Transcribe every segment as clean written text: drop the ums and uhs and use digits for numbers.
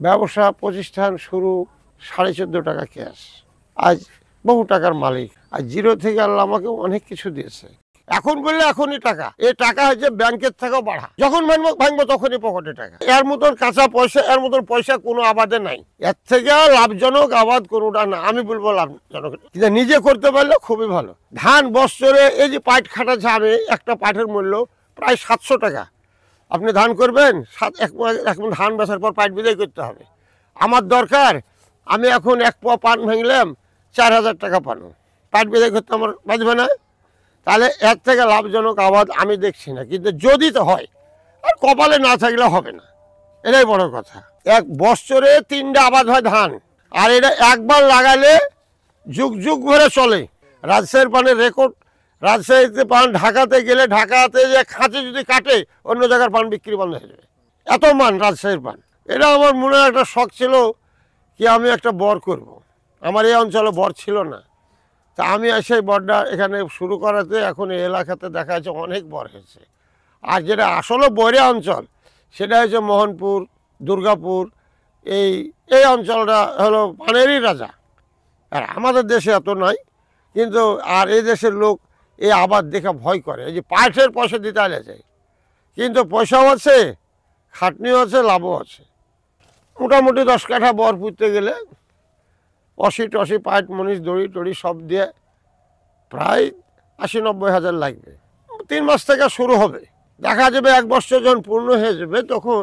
ব্যবসা প্রতিষ্ঠান শুরু 14.5 টাকা ক্যাশ, আজ বহু টাকার মালিক। আর জিরো থেকে আল্লাহ আমাকে অনেক কিছু দিয়েছে। এখন বললে এখনই টাকা, এই টাকা হচ্ছে ব্যাংকের থেকেও বাড়া। যখন ভাঙবো তখনই পকেটে টাকা। এর মতন কাঁচা পয়সা, এর মতন পয়সা কোনো আবাদে নাই। এর থেকে লাভজনক আবাদ কোনোটা না। আমি বলবো লাভজনক, কিন্তু নিজে করতে পারলে খুবই ভালো। ধান বছরে এই যে পাট খাটাচ্ছে, আমি একটা পাটের মূল্য প্রায় 700 টাকা। আপনি ধান করবেন, এক মণ ধান বেচার পর পাট বিদায় করতে হবে। আমার দরকার, আমি এখন 1 পোয়া পান ভাঙলাম 4000 টাকা পানো, পাট বিদায় করতে আমার বাঁচবে না। তাহলে এর থেকে লাভজনক আবাদ আমি দেখছি না, কিন্তু যদি তো হয়, আর কপালে না থাকলে হবে না, এটাই বড় কথা। এক বছরে 3টা আবাদ হয় ধান, আর এটা একবার লাগালে যুগ যুগ ধরে চলে। রাজশাহীর পানের রেকর্ড, রাজশাহীতে পান ঢাকাতে গেলে, ঢাকাতে যে খাঁচে যদি কাটে, অন্য জায়গার পান বিক্রি বন্ধ হয়ে যাবে, এত মান রাজশাহীর পান। এটা আমার মনে একটা শখ ছিল কি আমি একটা বর করব। আমার এই অঞ্চলে বর ছিল না, তা আমি সেই বরটা এখানে শুরু করাতে এখন এই এলাকাতে দেখা যাচ্ছে অনেক বর হয়েছে। আর যেটা আসলে বরে অঞ্চল, সেটা হচ্ছে মোহনপুর, দুর্গাপুর, এই অঞ্চলটা হলো পানেরই রাজা। আর আমাদের দেশে এত নয়, কিন্তু আর এই দেশের লোক এই আবাদ দেখে ভয় করে। এই যে পাটের পয়সা দিতে আলেছে, কিন্তু পয়সাও আছে, খাটনিও আছে, লাভও আছে। মোটামুটি 10 কাঠা বর পুঁততে গেলে 80-80 পাট মনিষ দড়ি টড়ি সব দিয়ে প্রায় 80-90 হাজার লাগবে। 3 মাস থেকে শুরু হবে, দেখা যাবে 1 বছর যখন পূর্ণ হয়ে যাবে, তখন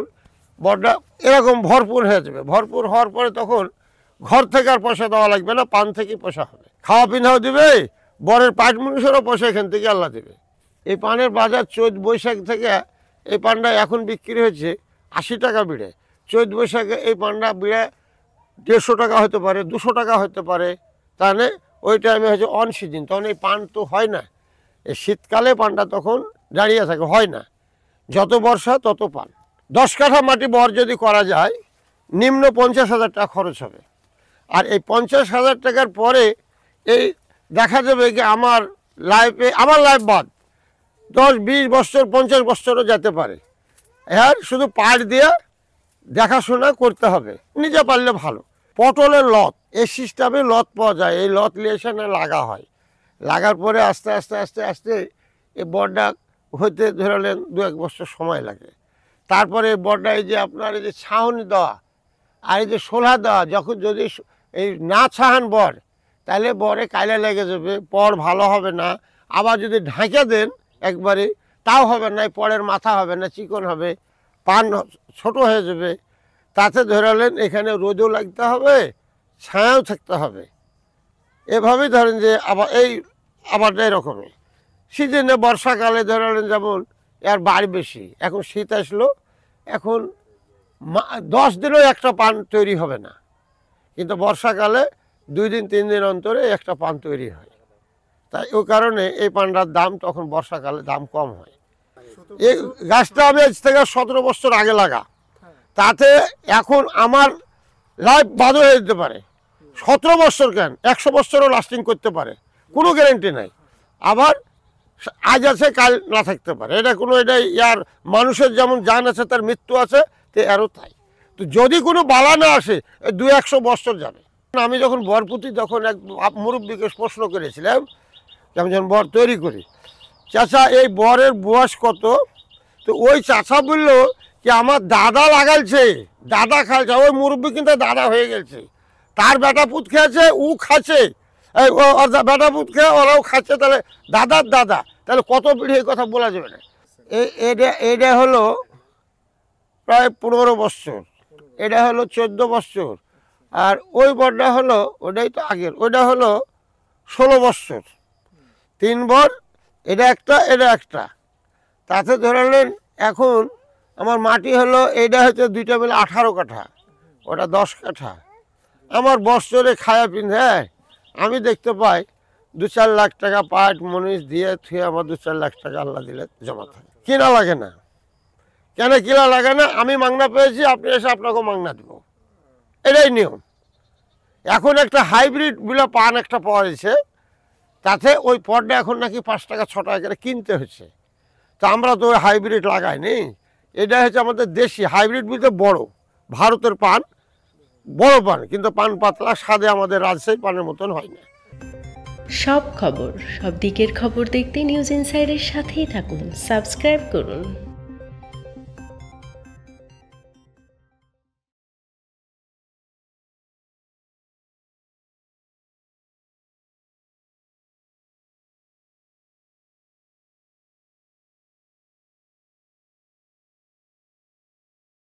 বরটা এরকম ভরপুর হয়ে যাবে। ভরপুর হওয়ার পরে তখন ঘর থেকে আর পয়সা দেওয়া লাগবে না, পান থেকে পয়সা হবে। খাওয়া পিন্ধাও দিবে, বরের পাট মনিষেরও পয়সা এখান থেকে আল্লাহ দেবে। এই পানের বাজার চৈত বৈশাখ থেকে, এই পানটা এখন বিক্রি হচ্ছে 80 টাকা বিড়ে। চৈত বৈশাখে এই পানটা বিড়ে 150 টাকা হতে পারে, 200 টাকা হতে পারে। তাহলে ওই টাইমে হচ্ছে অন সিজন, তখন এই পান তো হয় না। এই শীতকালে পানটা তখন দাঁড়িয়ে থাকে, হয় না। যত বর্ষা তত পান। 10 কাঠা মাটি বর যদি করা যায়, নিম্ন 50,000 টাকা খরচ হবে। আর এই 50,000 টাকার পরে এই দেখা যাবে কি আমার লাইফ বাদ 10-20 বছর 50 বছরও যেতে পারে। আর শুধু পাট দিয়ে দেখাশোনা করতে হবে, নিজে পারলে ভালো। পটলের লত, এই সিস্টেমে লত পাওয়া যায়, এই লত নিয়ে এসে লাগা হয়। লাগার পরে আস্তে আস্তে আস্তে আস্তে এই বরটা হইতে ধরালেন 2-1 বছর সময় লাগে। তারপরে বরটা এই যে আপনার এই যে ছাউনি দেওয়া আর এই যে শোলা দেওয়া, যখন যদি এই না ছাহান বর, তাহলে বরে কাইলে লেগে যাবে, পর ভালো হবে না। আবার যদি ঢাকে দেন একবারে, তাও হবে না, পরের মাথা হবে না, চিকন হবে, পান ছোট হয়ে যাবে। তাতে ধরালেন এখানে রোদও লাগতে হবে, ছায়াও থাকতে হবে। এভাবেই ধরেন যে আবারটা এরকমই। সিজনে বর্ষাকালে ধরালেন যেমন এর বাড়ি বেশি, এখন শীত আসলো, এখন 10 দিনও একটা পান তৈরি হবে না, কিন্তু বর্ষাকালে 2 দিন 3 দিন অন্তরে একটা পান তৈরি হয়। তাই ওই কারণে এই পানটার দাম তখন বর্ষাকালে দাম কম হয়। এই গাছটা আমি আজ থেকে 17 বছর আগে লাগা, তাতে এখন আমার লাইফ বাদ হয়ে যেতে পারে। 17 বছর কেন, 100 বছরও লাস্টিং করতে পারে, কোনো গ্যারেন্টি নাই। আবার আজ আছে কাল না থাকতে পারে, এটাই ইয়ার মানুষের যেমন জান আছে তার মৃত্যু আছে, তো এরও তাই। তো যদি কোনো বালা না আসে, 200-100 বছর যাবে। আমি যখন বর পুঁতি, তখন এক মুরব্বীকে প্রশ্ন করেছিলাম আমি যখন বর তৈরি করি, চাচা এই বরের বয়স কত? তো ওই চাচা বললো যে আমার দাদা লাগাইছে, দাদা খাইছে। ওই মুরব্বী কিন্তু দাদা হয়ে গেছে, তার বেটা পুত খেয়েছে, ও খাচ্ছে, বেটা পুত খেয়ে ওরাও খাচ্ছে, তাহলে দাদার দাদা, তাহলে কত পিঢ়ি, এই কথা বলা যাবে না। এটা হলো প্রায় 15 বছর, এটা হলো 14 বছর, আর ওই বরটা হলো, ওটাই তো আগের, ওইটা হলো 16 বছর। 3 বর, এটা একটা। তাতে ধরালেন এখন আমার মাটি হলো, এইটা হচ্ছে 2টা মিলে 18 কাঠা, ওটা 10 কাঠা। আমার বছরে খায়া পিন্ধে আমি দেখতে পাই 2-4 লাখ টাকা পাট মনিষ দিয়ে থুয়ে আমার 2-4 লাখ টাকা আল্লাহ দিলে জমা থাকে। কিনা লাগে না, কেন কিনা লাগে না? আমি মাংনা পেয়েছি, আপনি এসে আপনাকেও মাংনা দেবো, এটাই নিয়ম। এখন একটা হাইব্রিড বিলা পান একটা পাওয়া গেছে, তাতে ওই পটটা এখন নাকি 5 টাকা 6 টাকা করে কিনতে হচ্ছে। তো আমরা তো ওই হাইব্রিড লাগাইনি, এটা হচ্ছে আমাদের দেশি হাইব্রিড বলতে বড় ভারতের পান, বড় পান, কিন্তু পান পাতলা, স্বাদে আমাদের রাজশাহী পানের মতন হয় না। সব খবর, সব দিকের খবর দেখতে নিউজ ইনসাইডের সাথেই থাকুন, সাবস্ক্রাইব করুন।